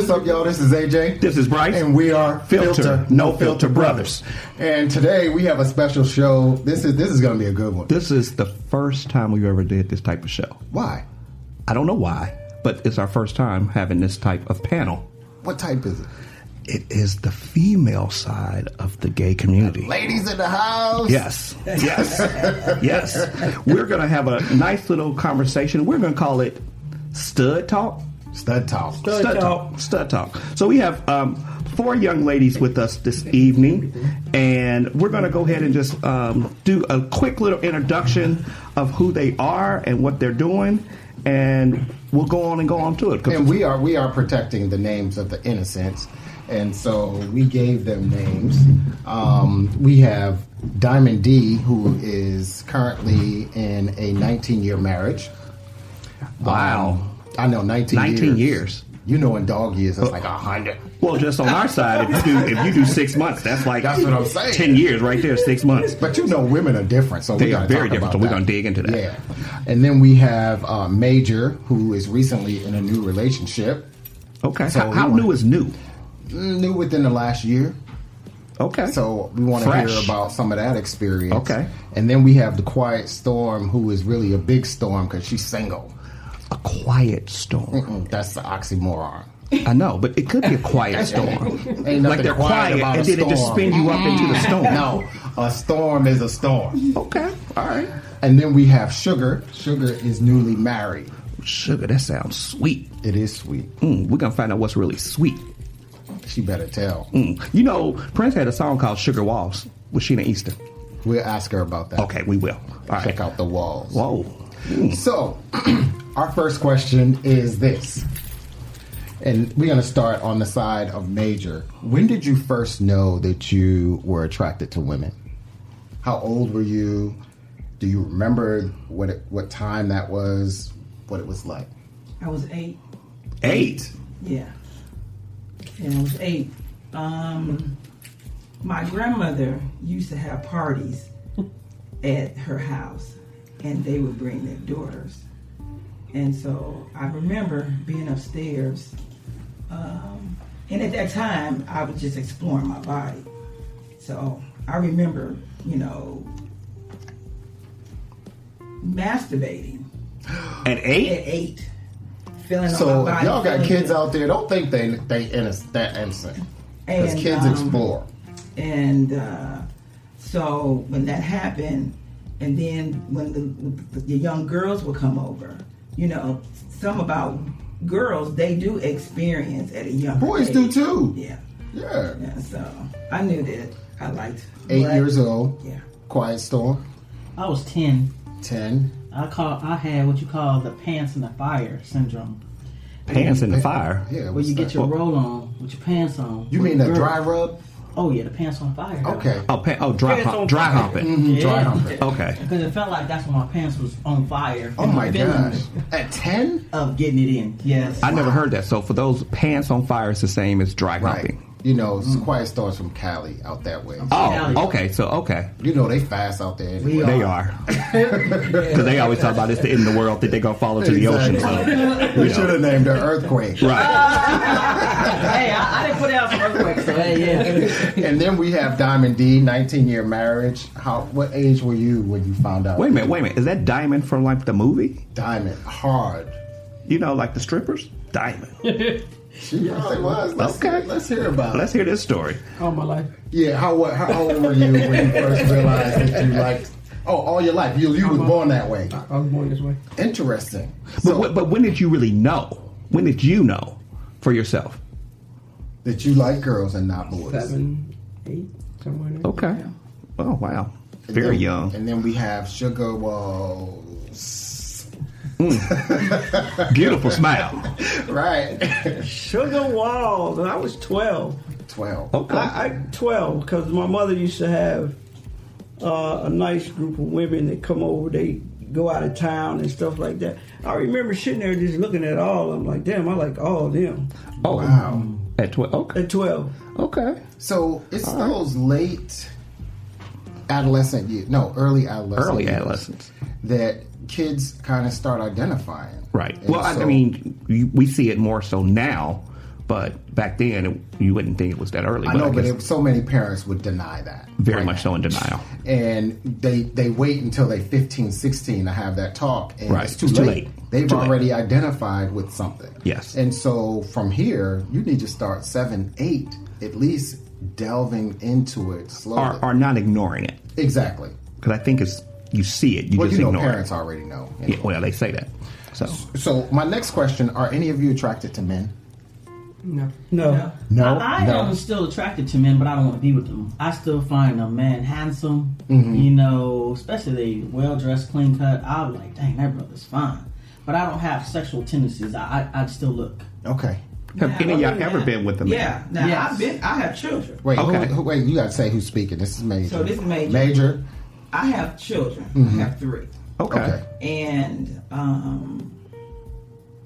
What's up, y'all? This is AJ. This is Bryce. And we are Filter, No Filter Brothers. And today we have a special show. This is going to be a good one. This is the first time we've ever did this type of show. Why? I don't know why, but it's our first time having this type of panel. What type is it? It is the female side of the gay community. Ladies in the house. Yes. We're going to have a nice little conversation. We're going to call it Stud Talk. Stud Talk. Stud Talk. So we have 4 young ladies with us this evening, and we're going to go ahead and just do a quick little introduction of who they are and what they're doing, and we'll go on to it. And we are protecting the names of the innocents, and so we gave them names. We have Diamond D, who is currently in a 19-year marriage. Wow. I know, 19 years. You know, in dog years, it's like 100. Well, just on our side, if you do 6 months, that's what I'm saying. 10 years right there, 6 months. But you know, women are different, so they are very different. So we're going to dig into that. Yeah, and then we have Major, who is recently in a new relationship. Okay, so how new is new? New within the last year. Okay, so we want to hear about some of that experience. Okay, and then we have the Quiet Storm, who is really a big storm because she's single. A quiet storm. That's the oxymoron. I know, but it could be a quiet storm. Ain't like they're quiet and then it just spin you up into the storm. No, a storm is a storm. Okay, all right. And then we have Sugar. Sugar is newly married. Sugar, that sounds sweet. It is sweet. We're going to find out what's really sweet. She better tell. You know, Prince had a song called Sugar Walls with Sheena Easton. We'll ask her about that. Okay, we will. All Check out the walls. Whoa. So, our first question is this. And we're going to start on the side of Major. When did you first know that you were attracted to women? How old were you? Do you remember what time that was? What it was like? I was 8. 8? Yeah. And I was 8. My grandmother used to have parties at her house, and they would bring their daughters. And so I remember being upstairs, and at that time, I was just exploring my body. So I remember, masturbating. At 8? At 8. Feeling so on my body. Y'all got kids out there, don't think they that innocent. Because kids explore. And so when that happened, and then when the young girls would come over, some about girls, they do experience at a young age. Boys do too. Yeah. So I knew that I liked 8 years old. Yeah. Quiet Storm. I was 10. 10. I had what you call the pants in the fire syndrome. Pants in the fire? Yeah. Where you get your roll on with your pants on. You mean the dry rub? Oh yeah, the pants on fire. Okay. Dry humping. Yeah. Dry humping. Okay. Because it felt like that's when my pants was on fire. Oh my gosh. At 10? Of getting it in. Yes. I never heard that. So for those, pants on fire is the same as dry humping. Quiet Storm's from Cali, out that way. Okay. So, okay. They fast out there. Anyway. They are. Because they always talk about it's the end of the world, that they're going to fall into the ocean. So, we should have named her Earthquake. Right. Hey, I didn't put out some earthquakes, so yeah. And then we have Diamond D, 19-year marriage. What age were you when you found out? Wait a minute. Is that Diamond from like the movie? Diamond. Hard. Like the strippers? Diamond. She probably was. Let's hear about it. Let's hear this story. All my life. Yeah, how old were you when you first realized that you liked... Oh, all your life. You was born that way. I was born this way. Interesting. But when did you really know? When did you know for yourself? That you like girls and not boys. 7, 8, somewhere there. Okay. Yeah. Oh, wow. Very young. And then we have Sugar Walls. Beautiful smile. Right. Sugar Walls, and I was 12. 12. Okay. I 12 because my mother used to have a nice group of women that come over. They go out of town and stuff like that. I remember sitting there just looking at all of them like, damn, I like all of them. Oh, wow. At 12? Okay. At 12. Okay. So it's all those late adolescent years, early adolescence that kids kind of start identifying. Right. And well, I mean, we see it more so now But back then, you wouldn't think it was that early. I know, but guess so many parents would deny that. very much so in denial. And they wait until they're 15, 16 to have that talk. And Right. it's too It's too late. late. They've Too late. already identified with something. Yes. And so from here, you need to start 7, 8, at least delving into it slowly. Or not ignoring it. Exactly. Because I think it's, you see it, you Well, just you know, ignore parents it. already know. Yeah, well, they say that. So my next question, are any of you attracted to men? No. I am still attracted to men, but I don't want to be with them. I still find a man handsome, you know, especially well dressed, clean cut. I'll be like, dang, that brother's fine. But I don't have sexual tendencies. I still look. Okay. Have any of y'all ever been with a man? Yeah. Now Yes. I have children. Wait, Okay. wait, you got to say who's speaking. This is Major. So this is Major. Major. I have children. I have 3. Okay. And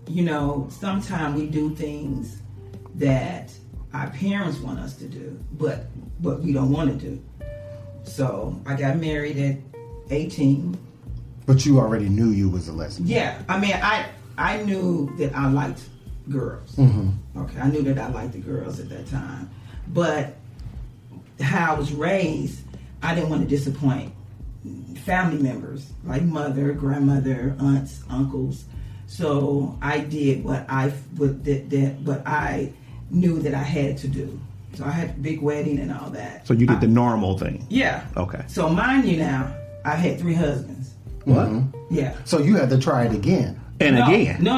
you know, sometimes we do things that our parents want us to do, but we don't want to do. So I got married at 18. But you already knew you was a lesbian. Yeah, I mean, I knew that I liked girls. Okay, I knew that I liked the girls at that time. But how I was raised, I didn't want to disappoint family members like mother, grandmother, aunts, uncles. So I did what I knew that I had to do. So I had a big wedding and all that. So you did the normal thing. Yeah. Okay. So mind you now, I had 3 husbands. What? Yeah. So you had to try it again. And again. No.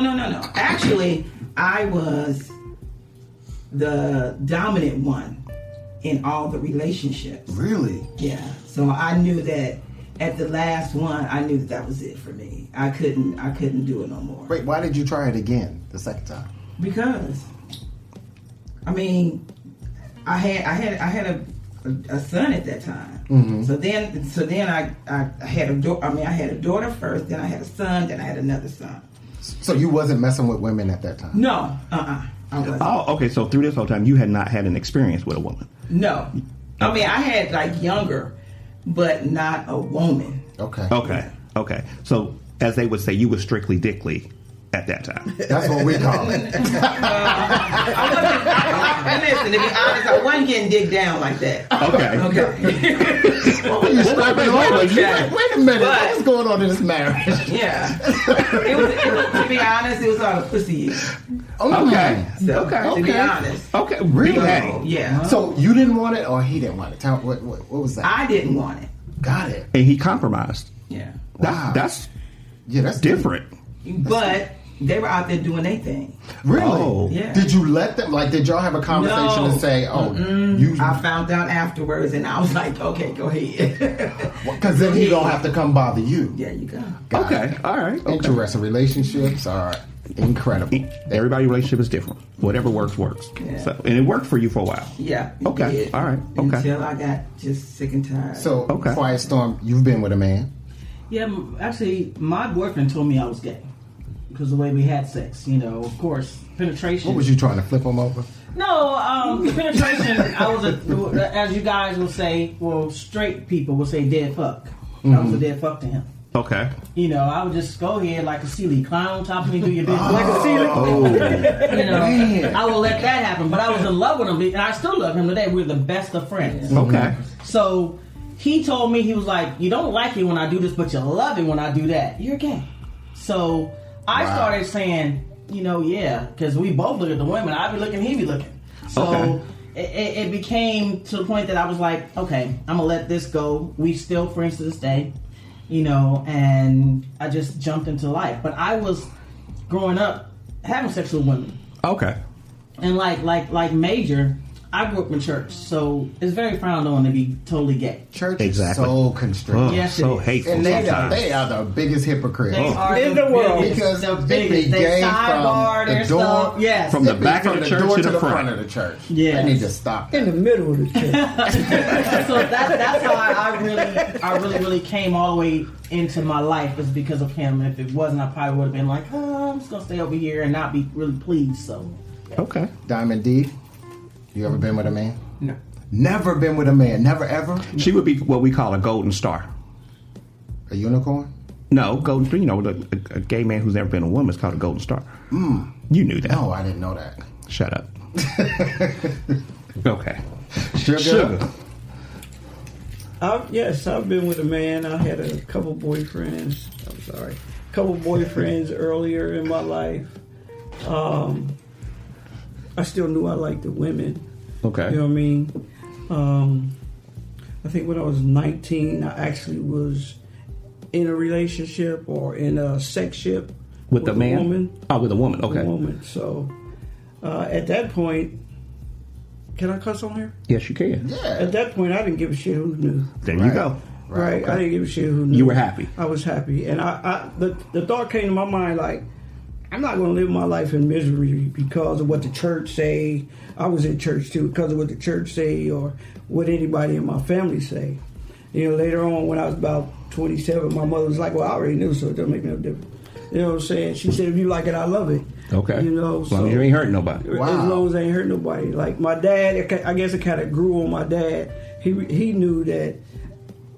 Actually, I was the dominant one in all the relationships. Really? Yeah. So I knew that at the last one, I knew that was it for me. I couldn't do it no more. Wait, why did you try it again the second time? Because, I mean, I had a son at that time. So then I had I had a daughter first, then I had a son, then I had another son. So you wasn't messing with women at that time? No, I wasn't. Oh, okay. So through this whole time, you had not had an experience with a woman. No, I mean I had like younger, but not a woman. Okay. Okay. So as they would say, you were strictly dickly at that time. That's what we call it. Listen, to be honest, I wasn't getting digged down like that. Okay. Okay. What were you scrapping over? Okay. Wait a minute. But- What's going on in this marriage? Yeah. It was, to be honest, it was all a pussy. Okay. So, Okay. To be honest. Okay. Really? Hey. Yeah. So you didn't want it or he didn't want it? Tell, what was that? I didn't want it. Got it. And he compromised. Yeah. Wow. That's Yeah, that's different. But they were out there doing their thing. Really? Oh. Yeah. Did you let them, like, did y'all have a conversation No. and say, oh, you, I found out afterwards, and I was like, okay, go ahead. because then he don't have to come bother you. There you go. Got Okay. it. All right. Okay. Interesting. Relationships are incredible. Everybody's relationship is different. Whatever works. Yeah. So, and it worked for you for a while. Yeah. it Okay. did. All right. Okay. Until I got just sick and tired. So, Okay. Quiet Storm, you've been with a man. Yeah, actually, my boyfriend told me I was gay because the way we had sex. You know, of course, penetration. What was you trying to flip him over? No, penetration. I was as you guys will say, well, straight people will say, dead fuck. I was a dead fuck to him. Okay. You know, I would just go ahead like a Sealy, climb on top of me, do your business. like a ceiling. You know, Man. I will let that happen. But I was in love with him, and I still love him today. We're the best of friends. Okay. So he told me, he was like, you don't like it when I do this, but you love it when I do that. You're gay. So I Wow. started saying, you know, yeah, because we both look at the women. I be looking, he be looking. So Okay. it became to the point that I was like, okay, I'm going to let this go. We still friends to this day, you know, and I just jumped into life. But I was growing up having sex with women. Okay. And like Major, I grew up in church, so it's very frowned on to be totally gay. Church Exactly. is so constricted. Yes, so it is. hateful And sometimes. they are the biggest hypocrites. They are In the world. Because the they biggest. be They gay sidebar from the their door- stuff. Yes. From the They be back of from the church door to the front. of the church. Yes. They need to stop In that. the middle of the church. So that's how I really came all the way into my life, is because of him. If it wasn't, I probably would have been like, oh, I'm just gonna stay over here and not be really pleased. So Okay. Diamond D, you ever been with a man? No. Never been with a man. Never ever? She would be what we call a golden star. A unicorn? No, golden star. You know, a gay man who's never been a woman is called a golden star. You knew that. No, I didn't know that. Shut up. Okay. Sugar. Yes, I've been with a man. I had a couple boyfriends. Earlier in my life. I still knew I liked the women. Okay. You know what I mean? I think when I was 19, I actually was in a relationship or in a sexship with a man? Woman. Oh, with a woman. Okay. With a woman. So at that point, can I cuss on here? Yes, you can. Yeah. At that point, I didn't give a shit who knew. There you go. Right. Okay. I didn't give a shit who knew. You were happy. I was happy. And the thought came to my mind like, I'm not going to live my life in misery because of what the church say. I was in church too, because of what the church say or what anybody in my family say. You know, later on when I was about 27, my mother was like, well, I already knew, so it doesn't make no difference. You know what I'm saying? She said, if you like it, I love it. Okay. You know, as long as you ain't hurting nobody. Wow. As long as I ain't hurt nobody. Like my dad, I guess it kind of grew on my dad. He knew that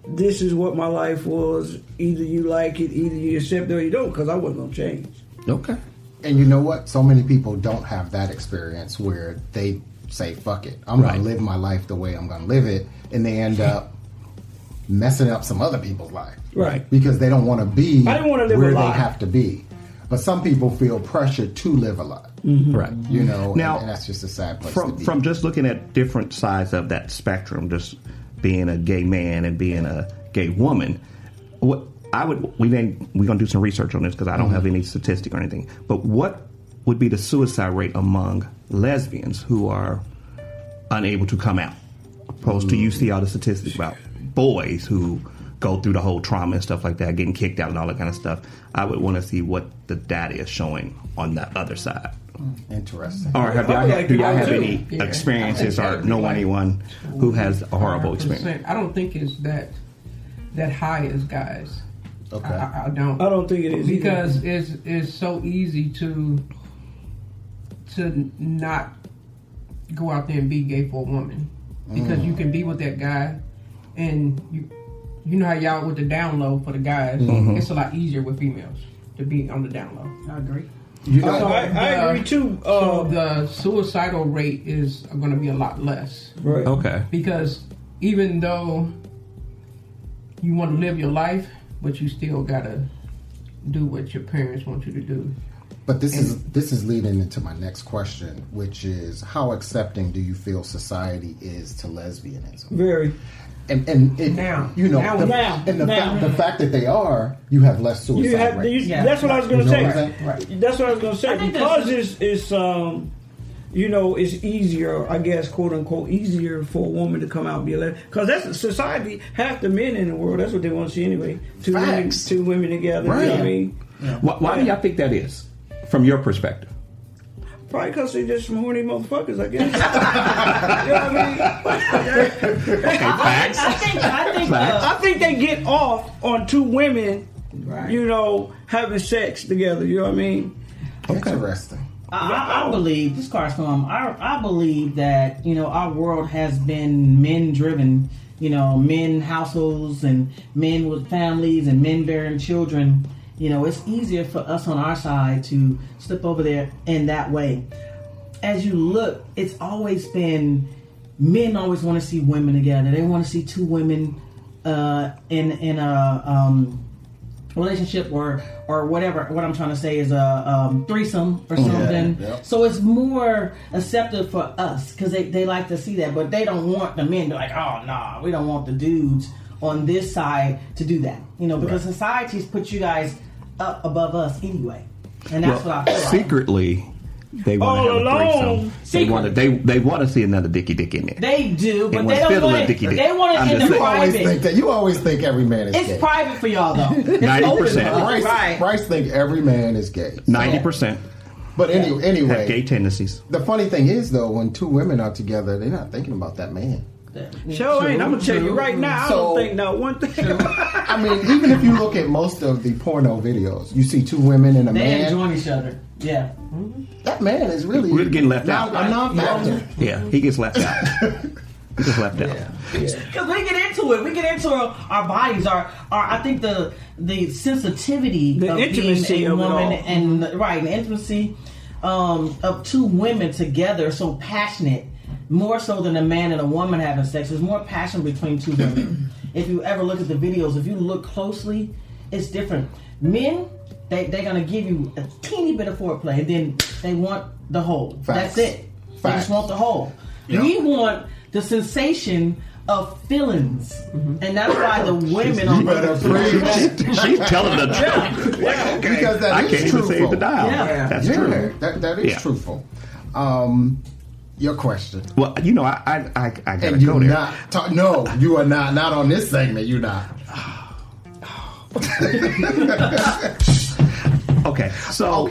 this is what my life was. Either you like it, either you accept it or you don't, because I wasn't going to change. Okay. And you know what? So many people don't have that experience where they say, fuck it. I'm going to live my life the way I'm going to live it. And they end up messing up some other people's life. Right. Because they don't want to be I didn't want to live where a they lie. have to be. But some people feel pressured to live a life. Mm-hmm. Right. You know, Now, and that's just a sad place to be. From just looking at different sides of that spectrum, just being a gay man and being a gay woman, we're gonna do some research on this because I don't have any statistic or anything. But what would be the suicide rate among lesbians who are unable to come out, opposed to you see all the statistics about boys who go through the whole trauma and stuff like that, getting kicked out and all that kind of stuff? I would want to see what the data is showing on that other side. Interesting. Or do y'all have any experiences or know anyone who has a horrible experience? I don't think it's that high as guys. Okay. I don't. I don't think it is because it's so easy to not go out there and be gay for a woman because you can be with that guy and you know how y'all with the down low for the guys. It's a lot easier with females to be on the down low. I agree. I agree too. So the suicidal rate is going to be a lot less. Right. Okay. Because even though you want to live your life, but you still got to do what your parents want you to do. But this is leading into my next question, which is how accepting do you feel society is to lesbianism? Very. And it, Now. you know, Now. the fact that they are, you have less suicide rates. That's what I was going to You say. know what I'm saying? That's what I was going to say. I think Because it's you know, it's easier, I guess, quote unquote, easier for a woman to come out and be a lesbian. Because that's society. Half the men in the world, that's what they want to see anyway. Two women together. Right. You know what I mean? Yeah. Why do y'all think that is, from your perspective? Probably because they're just some horny motherfuckers, I guess. You know what I mean? Facts. I think they get off on two women, you know, having sex together. You know what I mean? Interesting. I believe this Carstorm. I believe that our world has been men driven. Men households and men with families and men bearing children. It's easier for us on our side to slip over there in that way. As you look, it's always been men always want to see women together. They want to see two women in a relationship or whatever. What I'm trying to say is a threesome or something. Yeah. So it's more accepted for us because they like to see that, but they don't want the men to like, oh nah, we don't want the dudes on this side to do that. Because society's put you guys up above us anyway, and that's what I feel like. Secretly, they want to have a threesome. They want to see another dick in there. They do, but They they don't want it. dick. They want it in the private. You always think every man is gay. It's private for y'all though. 90%. Bryce think every man is gay. 90%. But anyway, have gay tendencies. The funny thing is though, when two women are together, they're not thinking about that man. Sure ain't. I'm gonna tell you right now. I don't think not one thing. I mean, even if you look at most of the porno videos, you see two women and a they man. They enjoy each other. Yeah. That man is really getting left out. A non-factor. Yeah, he gets left out. He gets left out. Because we get into it. We get into our bodies. I think the sensitivity, the of intimacy being a of woman, it all. and the intimacy. of two women together so passionate, more so than a man and a woman having sex. There's more passion between two women. If you ever look at the videos, if you look closely, it's different. Men, they're gonna give you a teeny bit of foreplay, and then they want the whole. Facts. That's it. They just want the whole. Yep. We want the sensation of feelings, and that's why the women on she's telling the truth. Yeah, okay. Because that I is can't even truthful. save the dial. Yeah. That's true. That is truthful. Your question. Well, I gotta And go you're there. no, you are not. Not on this segment. You're not. Okay, so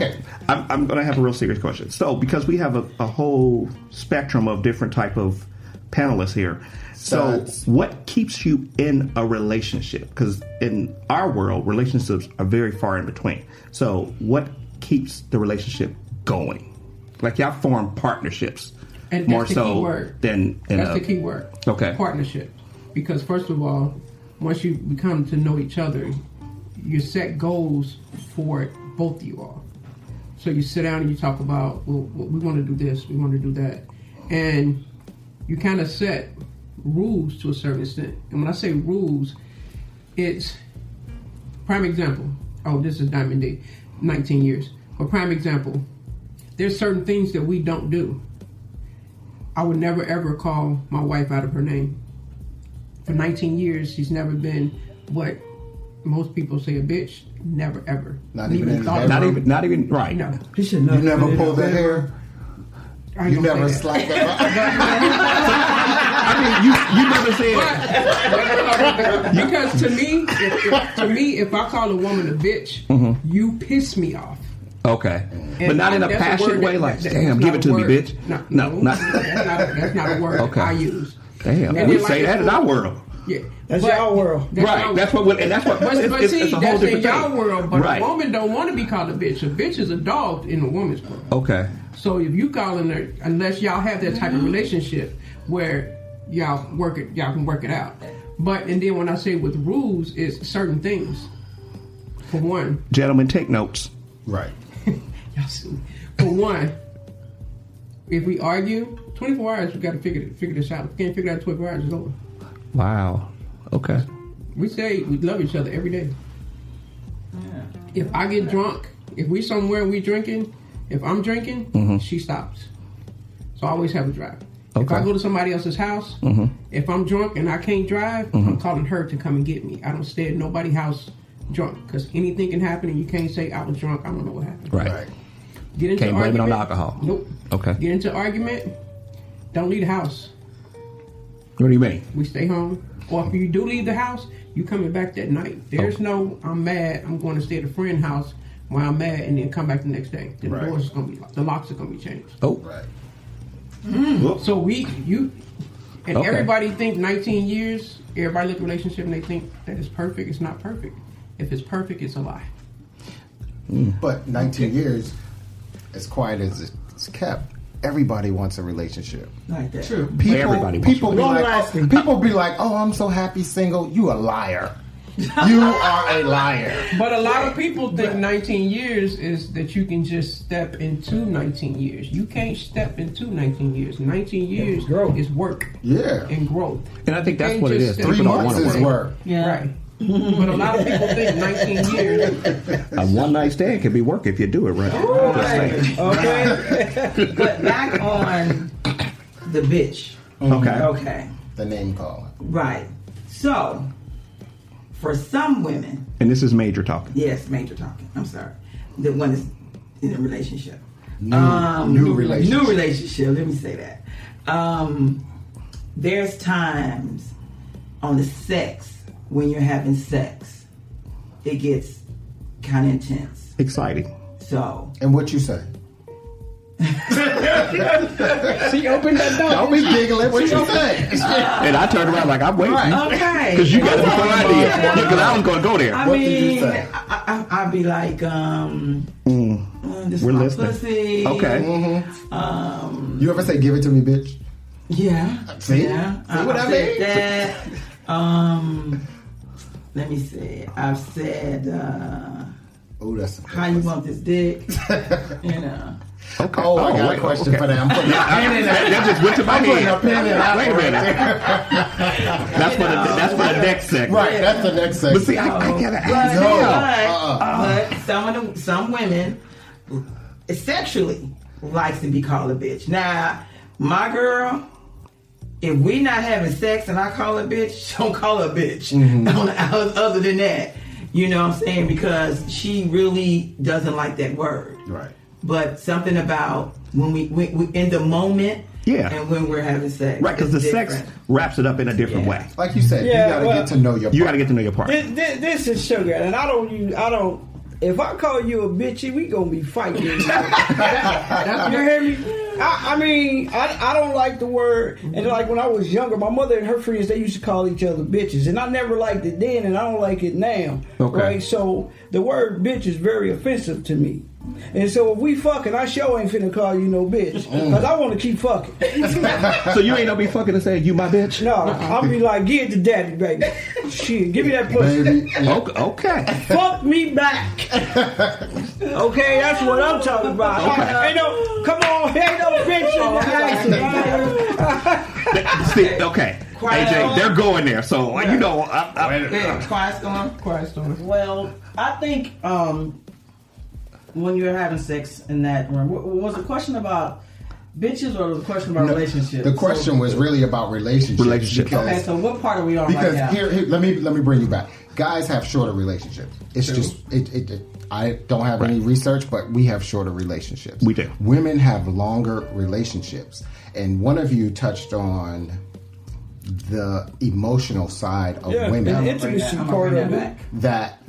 I'm going to have a real serious question. So, because we have a whole spectrum of different type of panelists here, so what keeps you in a relationship? Because in our world, relationships are very far in between. So, what keeps the relationship going? Like y'all form partnerships, and more that's the so key word. than that's the key word. Okay, partnership. Because first of all, once you become to know each other, you set goals for both of you all. So you sit down and you talk about, well, we want to do this, we want to do that. And you kind of set rules to a certain extent. And when I say rules, it's prime example. Oh, this is Diamond D, 19 years. But prime example, there's certain things that we don't do. I would never ever call my wife out of her name. For 19 years, she's never been what most people say a bitch. Never ever. Not even right. No. You never pull the hair. You never slap that. I mean, you never said. Because to me, if I call a woman a bitch, you piss me off. Okay, And but not in a passionate way. Like, damn, give it to me, bitch. No, that's not a word I use. Damn, we say that in our world. Yeah, that's y'all world, right? That's what, and that's what. But it's see, a whole that's in different y'all thing. world. But right. A woman don't want to be called a bitch. A bitch is a dog in a woman's world. Okay. So if you calling her, unless y'all have that type of relationship where y'all can work it out. But and then when I say with rules, it's certain things. For one, gentlemen, take notes. Right. Y'all see. For one, if we argue, 24 hours we got to figure this out. If we can't figure it out in 24 hours, it's over. Wow. Okay. We say we love each other every day. Yeah. If I get drunk, if we somewhere and we drinking, if I'm drinking, she stops. So I always have a drive. Okay. If I go to somebody else's house, if I'm drunk and I can't drive, I'm calling her to come and get me. I don't stay at nobody's house drunk because anything can happen and you can't say I was drunk. I don't know what happened. Right. Get into can't argument. blame it on alcohol. Nope. Okay. Get into argument. Don't leave the house. What do you mean? We stay home. Or if you do leave the house, you coming back that night. There's no, I'm mad, I'm going to stay at a friend's house while I'm mad and then come back the next day. The doors is going to be locked. The locks are going to be changed. Oh. Right. So everybody think 19 years, everybody look at a relationship and they think that it's perfect. It's not perfect. If it's perfect, it's a lie. But 19 years, as quiet as it's kept, everybody wants a relationship. Like that. True. People be like, "Oh, I'm so happy single." You a liar. You are a liar. But a lot of people think 19 years is that you can just step into 19 years. You can't step into 19 years. 19 years is work. Yeah. And growth. And I think that's what it is. 3 months is work. Yeah. Right. But a lot of people think 19 years. A one night stand can be work if you do it right. Okay. But back on the bitch. Okay. Okay. The name calling. Right. So, for some women. And this is major talking. Yes, major talking. I'm sorry. The one that's in a relationship. New relationship. New relationship. Let me say that. There's times on the sex when you're having sex, it gets kind of intense. Exciting. So. And what you say? She opened that door. Don't be giggling. What you say? And I turned around like I'm waiting. Okay. Because you got it before I did. Because I was going to go there. I What mean, did you say? I'd be like, this We're my listening. pussy. Okay. You ever say, "Give it to me, bitch"? Yeah. See? Yeah. See what I mean? Said that. Let me see. I've said, Oh, that's how you want this dick? You know. Okay. Oh, I got a question for that. I'm putting a pin in that. That just went to my I'm putting a head. pin in that. Wait a minute. That's for the next segment. Right, that's the next But segment. see, I gotta ask. But some women sexually likes to be called a bitch. Now, my girl, if we not having sex and I call her a bitch, don't call her a bitch. Other than that, you know what I'm saying? Because she really doesn't like that word. Right. But something about when we in the moment, and when we're having sex, Right, because the sex wraps it up in a different way. Like you said, you gotta get to know your partner. You gotta get to know your partner. This is sugar, and I don't. If I call you a bitchy, we gonna be fighting. You hear me? I mean, I don't like the word. And like when I was younger, my mother and her friends, they used to call each other bitches. And I never liked it then, and I don't like it now. Okay. Right? So the word bitch is very offensive to me. And so if we fucking, I sure ain't finna call you no bitch. Because I want to keep fucking. So you ain't gonna be fucking and saying, you my bitch? No, I'll be like, give it to daddy, baby. Shit, give me that pussy. Baby. Okay. Fuck me back. Okay, that's what I'm talking about. Okay. Ain't no, come on, ain't no bitch in the house. See, okay. AJ, they're going there. So, you know, Quiet storm. Well, I think when you're having sex in that room, was the question about bitches or was the question about relationships? The question was really about relationships. because- Okay, so what part are we on right Because now? here, let me bring you back. Guys have shorter relationships. It's just I don't have any research, but we have shorter relationships. We do. Women have longer relationships, and one of you touched on the emotional side of Yeah, women the intimacy part of it. that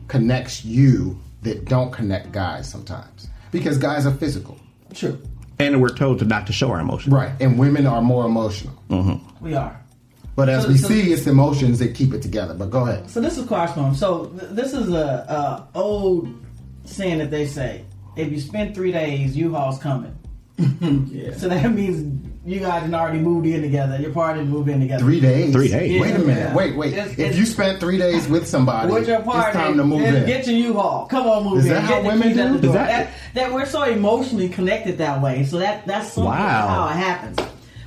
connects you that don't connect guys sometimes because guys are physical. True. And we're told to not to show our emotions. Right, and women are more emotional. We are. But as So- we so- see, it's emotions that keep it together. But go ahead. So this is corresponding. So this is a old saying that they say: if you spend 3 days, U-Haul's coming. So that means you guys had already moved in together. Your party moved in together. 3 days. 3 days. Wait a minute. Yeah. Wait. It's- If you spent 3 days with somebody, With your party, it's time to move in. Get your U-Haul. Come on, move Is in. that how Get the women keys at do? the door. Is that- that we're so emotionally connected that way. So that's something Wow. how it happens.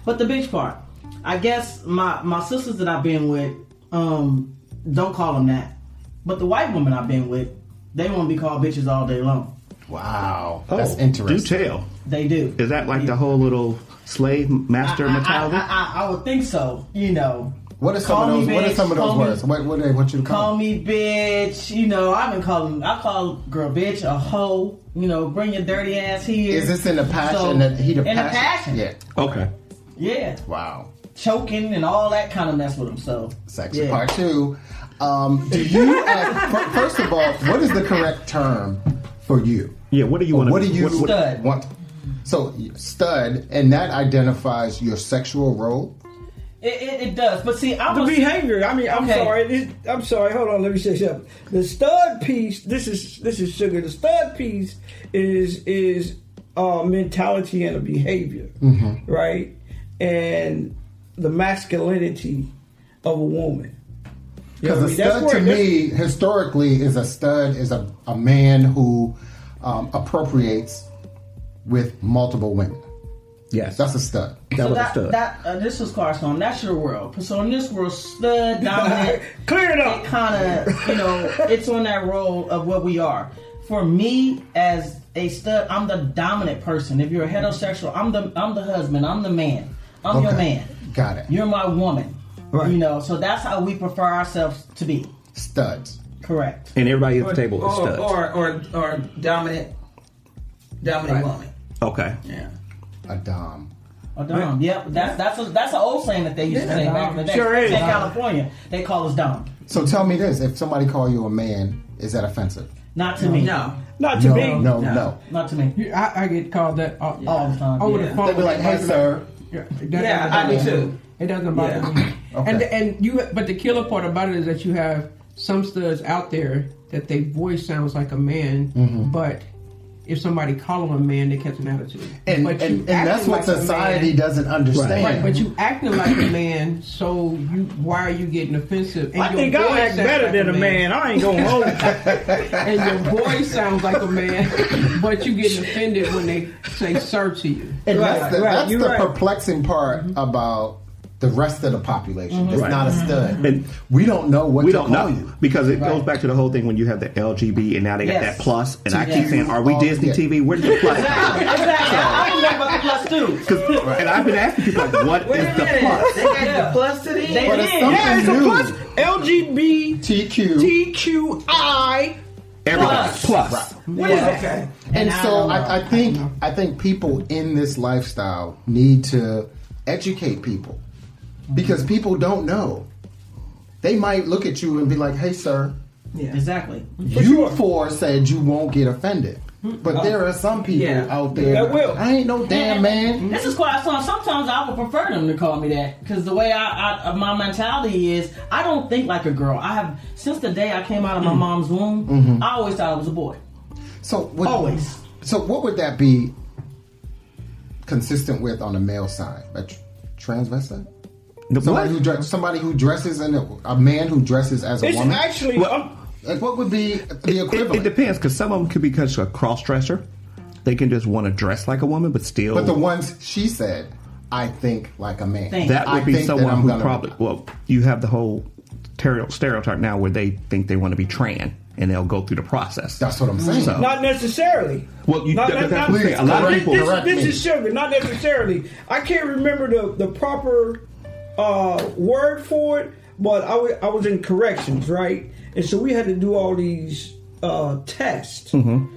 But the bitch part, I guess my sisters that I've been with, don't call them that. But the white women I've been with, they want to be called bitches all day long. Wow, that's interesting. Do tell. They do. Is that like the whole little slave master mentality? I would think so. You know. What are some Call of those? me What are bitch, some of those call me- words? What you Call me bitch. You know, I call girl bitch, a hoe. You know, bring your dirty ass here. Is this in the passion? So, in the heat of in the passion? passion. Yeah. Okay. Yeah. Wow. Choking and all that kind of mess with them. So Sexy yeah. part 2. Do you? First of all, what is the correct term for you? Yeah, what do you want? What do you Stud. want? So stud, and that identifies your sexual role. It does, but see, I The was behavior. I mean, I'm Okay. sorry. I'm sorry. Hold on. Let me say something. The stud piece. This is sugar. The stud piece is mentality and a behavior, right? And the masculinity of a woman. Because a stud to me, historically, is a man who appropriates with multiple women. Yes. That's a stud. That was a stud. This was Carson. That's your world. So in this world, stud dominant. Clear it up. It kind of, it's on that role of what we are. For me, as a stud, I'm the dominant person. If you're a heterosexual, I'm the husband. I'm the man. I'm your man. Got it. You're my woman. Right. So that's how we prefer ourselves to be. Studs. Correct. And everybody at the table is studs. Or dominant Right. woman. Okay. Yeah. A dom. Oh, Dom. Yep. That's an old saying that they used to say back in the day. Sure is. In California, they call us Dom. So tell me this: if somebody call you a man, is that offensive? Not to me. No. Not to No, me. no. Not to me. I get called that all the time. over Yeah. the phone. They'd be like, "Hey, sir." Yeah, Yeah, I do too. It doesn't bother Yeah. me. Okay. But the killer part about it is that you have some studs out there that their voice sounds like a man, but if somebody call them a man, they catch an attitude. And that's what society doesn't understand. Right, but you acting like a man, so why are you getting offensive? And I think I act better like than a man. I ain't gonna hold it. And your voice sounds like a man, but you getting offended when they say "sir" to you. And that's the perplexing part about the rest of the population. It's not a stud. And we don't know what to call you. Because it goes back to the whole thing when you have the LGB and now they got that plus. And I keep saying, are we Disney TV? Where's the plus? Exactly. I know about the plus too. And I've been asking people, like, what is the plus? They got the plus to the end. But it's something new. It's a plus. LGBTQI. Everything. Plus. What is that? Okay. And so I think people in this lifestyle need to educate people. Because people don't know. They might look at you and be like, hey, sir. Yeah. Exactly. You four said you won't get offended. But there are some people out there that will. I ain't no damn man. This is quite sometimes I would prefer them to call me that. Because the way my mentality is, I don't think like a girl. I have, since the day I came out of my mom's womb, I always thought I was a boy. So always. So what would that be consistent with on the male side? A transvestite? Somebody who dresses in a man who dresses as a woman. Actually, like what would be the equivalent? It depends, because some of them could be because a cross dresser. They can just want to dress like a woman, but still. But the ones she said, I think like a man. That would be someone who probably. Well, you have the whole stereotype now where they think they want to be trans. And they'll go through the process. That's what I'm saying. So, not necessarily. Well, a lot of people. This is sugar. Not necessarily. I can't remember the proper word for it, but I was in corrections, right? And so we had to do all these tests for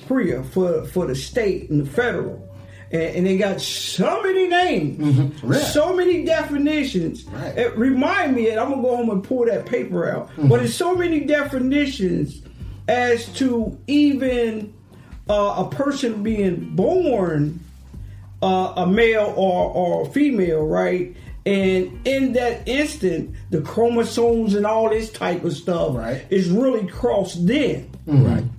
PREA, for the state and the federal. And they got so many names, so many definitions. Right. It remind me, and I'm going to go home and pull that paper out, but it's so many definitions as to even a person being born a male or a female, right? And in that instant, the chromosomes and all this type of stuff is really crossed in.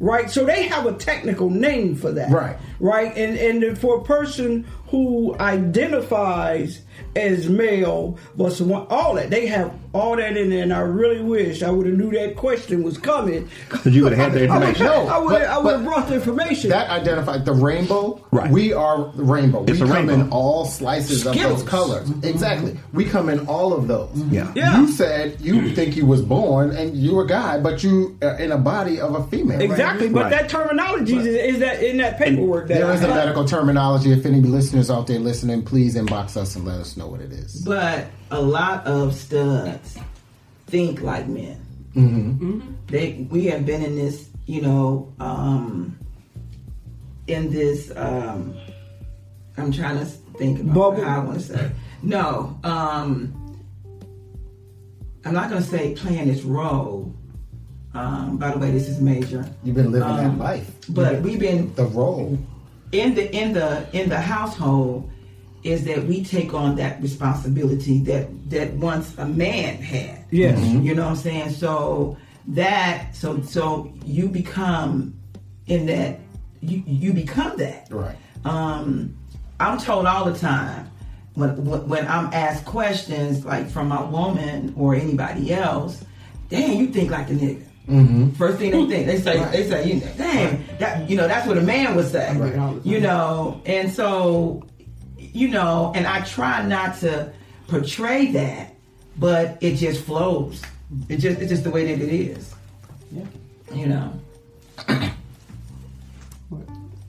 Right. So they have a technical name for that. Right. And for a person who identifies as male, but someone, all that, they have all that in there. And I really wish I would have knew that question was coming. Because you would have had the information. I would have brought the information. That identified the rainbow. Right. We are the rainbow. We come in all slices of those colors. Exactly. We come in all of those. Yeah. You said you think you was born and you a guy, but you are in a body of a female. Exactly. But that terminology is that in that paperwork. There is a medical terminology. If any listeners out there listening, please inbox us and let us know what it is. But a lot of studs think like men. We have been in this, in this. I'm trying to think about how I want to say. No, I'm not going to say playing this role. By the way, this is major. You've been living that life, but we've been the role in the household. Is that we take on that responsibility that once a man had. Yes. You know what I'm saying? So you become in that you become that. Right. I'm told all the time when I'm asked questions like from my woman or anybody else, damn, you think like a nigga. First thing they think, they say, damn, that that's what a man would say. And so and I try not to portray that, but it just flows. It's just the way that it is. Yeah.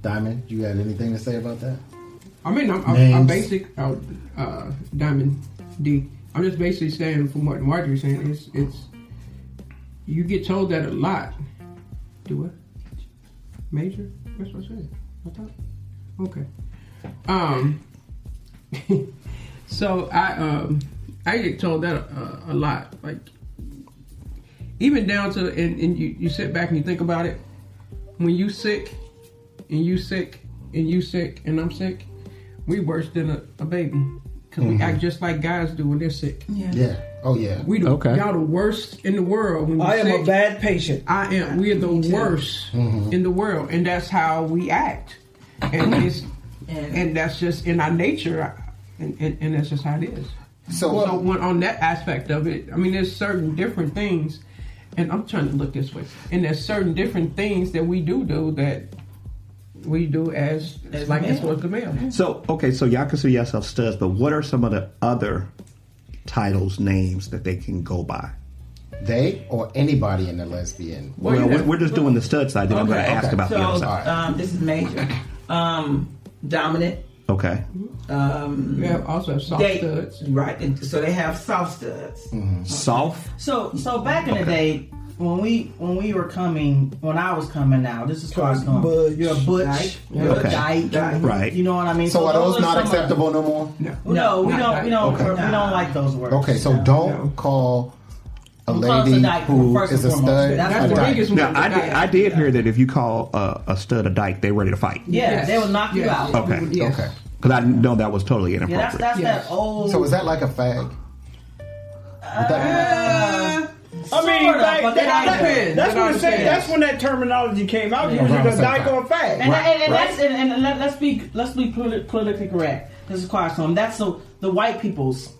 Diamond, you got anything to say about that? I mean, I'm basic. Diamond D. I'm just basically saying from what Marjorie's saying. It's you get told that a lot. Do what? Major? That's what I said. I thought. Okay. So I get told that a lot, like even down to and you sit back and you think about it. When you sick and you sick and you sick and I'm sick, we worse than a baby because we act just like guys do when they're sick. Yeah. Oh yeah. Y'all the worst in the world. When I am sick. a bad patient. I am. We're the worst in the world, and that's how we act. And it's and that's just in our nature, and that's just how it is. So on that aspect of it, I mean, there's certain different things, and I'm trying to look this way, and there's certain different things that we do that we do as like as well as the male. So so y'all consider yourself studs, but what are some of the other titles, names that they can go by? They or anybody in the lesbian? Well, we're just doing the stud side. Then I'm going to ask about the other side. This is major. Dominant. Okay. We also have soft studs. Right. And so they have soft studs. Mm-hmm. Soft? So back in the day, when I was coming out, this is far as going. You're a butch. You're a dyke. Right. You know what I mean? So are those not acceptable no more? No, we don't like those words. Okay, so don't call a lady who is a stud That's the biggest one. Now, I did hear that if you call a stud a dyke, they're ready to fight. Yeah, they will knock you out. Okay. Yes. Okay. Because I know that was totally inappropriate. Yeah, that's that old. So is that like a fag? That's when that terminology came out. You was a dyke or a fag. And let's be politically correct. This is quite some. That's the white people's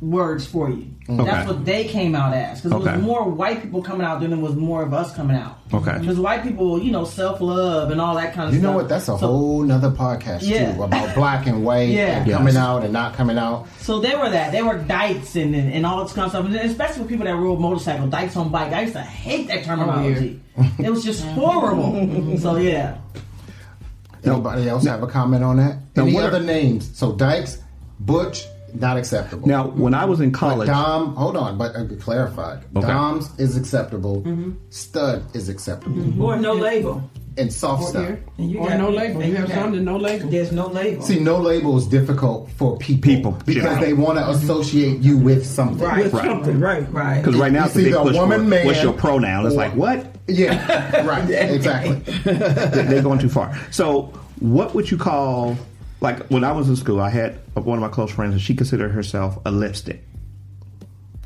words for you. Okay. That's what they came out as. Because it was more white people coming out than it was more of us coming out. Okay. Because white people, self-love and all that kind of stuff. You know what? That's a whole nother podcast too about black and white and coming out and not coming out. So they were that. They were dykes and all this kind of stuff. And especially for people that rode motorcycle, dykes on bike. I used to hate that terminology. It was just horrible. So yeah. Anybody else have a comment on that? Any other names? So dykes, butch, not acceptable. Now, when I was in college... hold on, but clarified. Okay. Doms is acceptable. Stud is acceptable. Or no label. And soft stud. Or no label. You have something, no label. There's no label. See, no label is difficult for people because they want to associate you with something. Right. Something, right. Because right now, it's a big push for what's your pronoun. It's like, what? Yeah, right. Exactly. They're going too far. So, what would you call... Like, when I was in school, I had one of my close friends, and she considered herself a lipstick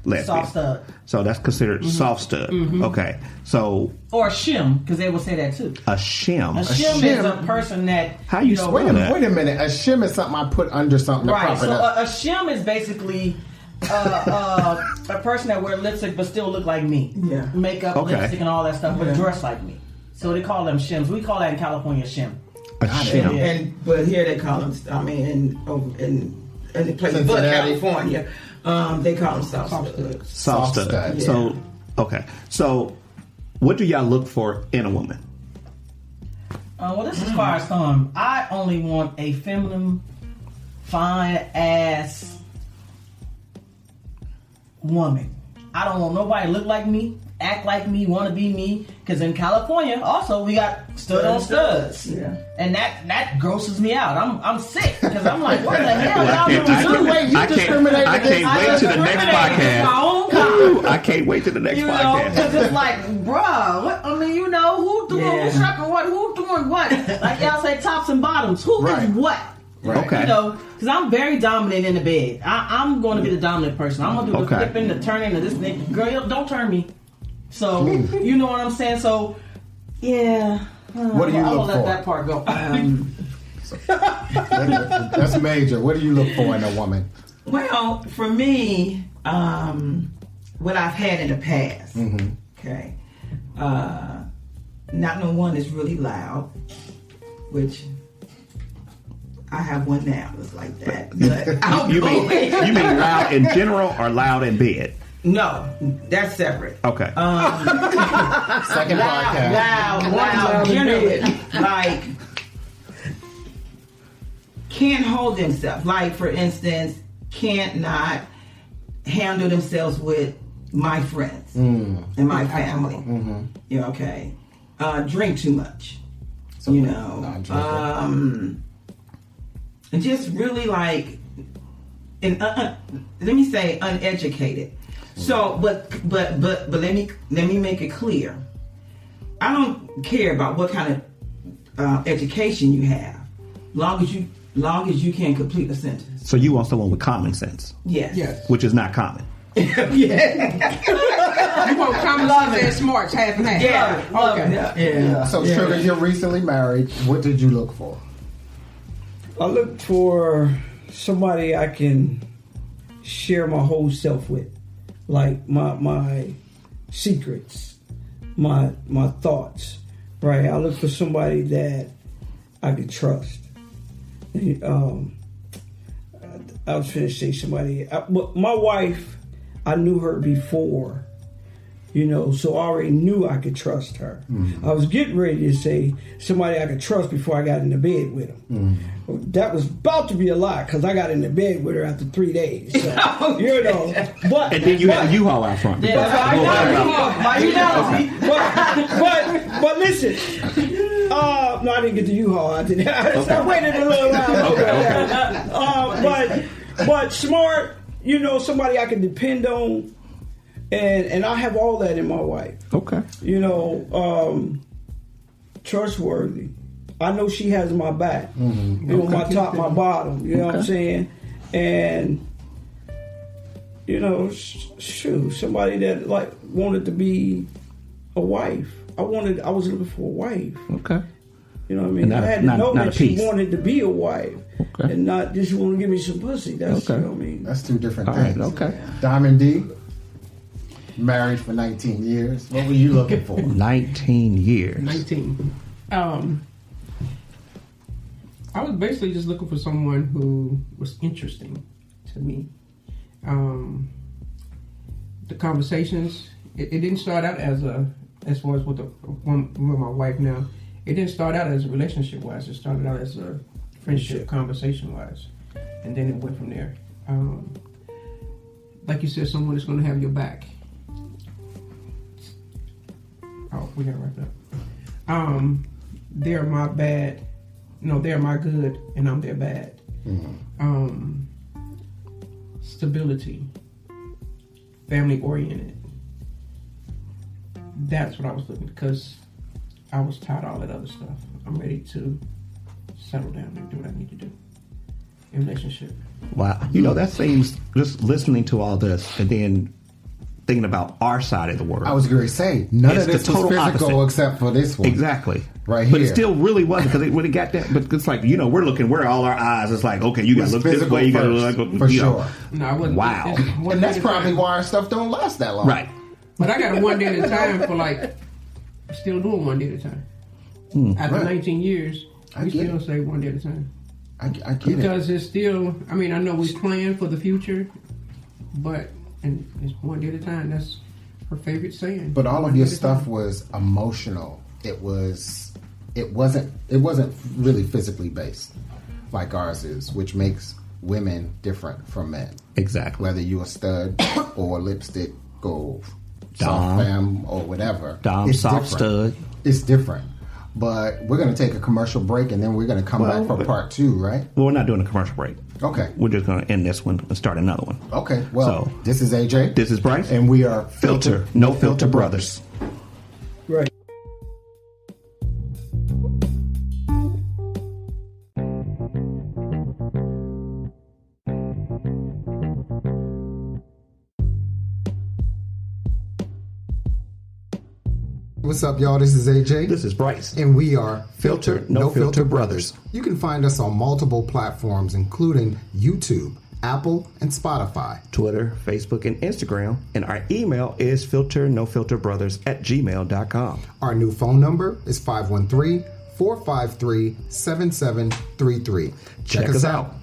lesbian. Soft stud. So that's considered soft stud. Okay. So... Or a shim, because they will say that too. A shim. A shim is a person that... How you spell that? Wait a minute. A shim is something I put under something to Right. prop it So up. a shim is basically a person that wear lipstick but still look like me. Yeah. Makeup, lipstick, and all that stuff, but dress like me. So they call them shims. We call that in California shim. A shim. But here they call them. I mean, in the place of California, they call them soft studs. Soft stud. Yeah. So, okay. So, what do y'all look for in a woman? Well, this is far as I only want a feminine, fine ass woman. I don't want nobody to look like me, act like me, want to be me. Because in California, also we got stud on studs, and that grosses me out. I'm sick because I'm like, what the hell y'all doing? I can't wait to the next podcast. I can't wait to the next podcast. Because it's like, bruh, what? I mean, who doing who's rocking what? Who doing what? Like y'all say, tops and bottoms. Who is what? Right. Okay. Because I'm very dominant in the bed. I'm going to be the dominant person. I'm going to do the flipping, the turning, and this thing. Girl, don't turn me. So, you know what I'm saying? So, yeah. What do you look for? I'll let that part go. That's major. What do you look for in a woman? Well, for me, what I've had in the past, okay, not no one is really loud, which I have one now that's like that. But you mean loud in general or loud in bed? No, that's separate. Okay. Second podcast. Loud, generally, like, can't hold themselves. Like, for instance, can't not handle themselves with my friends and my family. You know, okay. Drink too much. So, and just really like, let me say uneducated. So, but let me make it clear. I don't care about what kind of education you have, long as long as you can complete a sentence. So you want someone with common sense, Yes. which is not common. Yeah. You want common sense and smarts half and half. Yeah. Okay. Yeah. So, Sugar, you're recently married. What did you look for? I look for somebody I can share my whole self with, like my secrets, my thoughts. Right. I look for somebody that I can trust. I was finished saying somebody. My wife, I knew her before, so I already knew I could trust her. Mm-hmm. I was getting ready to say somebody I could trust before I got into bed with him. Mm-hmm. That was about to be a lie because I got into bed with her after 3 days. So, But and then you had a U-Haul out front. Yeah, but listen. No, I didn't get the U-Haul. I didn't. I waited a little while. But smart, somebody I can depend on, and I have all that in my wife. Okay. Trustworthy. I know she has my back. Mm-hmm. My top, my bottom. You know what I'm saying? And somebody that wanted to be a wife. I was looking for a wife. Okay. You know what I mean? I had to know that she wanted to be a wife, and not just want to give me some pussy. That's you know what I mean. That's two different all things. Right, okay. Diamond D, married for 19 years. What were you looking for? 19 years. 19. I was basically just looking for someone who was interesting to me. The conversations, it didn't start out as far as with my wife now. It didn't start out as a relationship wise. It started out as a friendship, conversation wise, and then it went from there. Like you said, someone that's going to have your back. Oh, we gotta wrap it up. They're my bad. No, they're my good, and I'm their bad. Mm-hmm. Stability, family oriented. That's what I was looking, because I was tired of all that other stuff. I'm ready to settle down and do what I need to do in relationship. Wow. That seems, just listening to all this and then thinking about our side of the world. I was going to say, none of this was physical opposite. except for this one. Exactly. Right here. But it still really wasn't, because when it got that, but it's like, we're looking where all our eyes, it's like, okay, you got to look this way, you got to look for sure. No, I wasn't. Wow. And that's probably why our stuff don't last that long. Right. But I got a one day at a time for still doing one day at a time. After 19 years, we still say one day at a time. I get it. Because it's still, I know we plan for the future, but and it's one day at a time. That's her favorite saying. But all of your stuff was emotional. It wasn't really physically based like ours is, which makes women different from men. Exactly. Whether you're a stud or lipstick or Dom, soft femme or whatever. Dom, soft stud. It's different. But we're going to take a commercial break, and then we're going to come back for part 2, right? Well, we're not doing a commercial break. Okay. We're just going to end this one and start another one. Okay. Well, this is AJ. This is Bryce. And we are Filter, No Filter Brothers. Right. What's up, y'all? This is AJ. This is Bryce. And we are Filter, No Filter Brothers. You can find us on multiple platforms, including YouTube, Apple, and Spotify. Twitter, Facebook, and Instagram. And our email is filternofilterbrothers@gmail.com. Our new phone number is 513-453-7733. Check us out.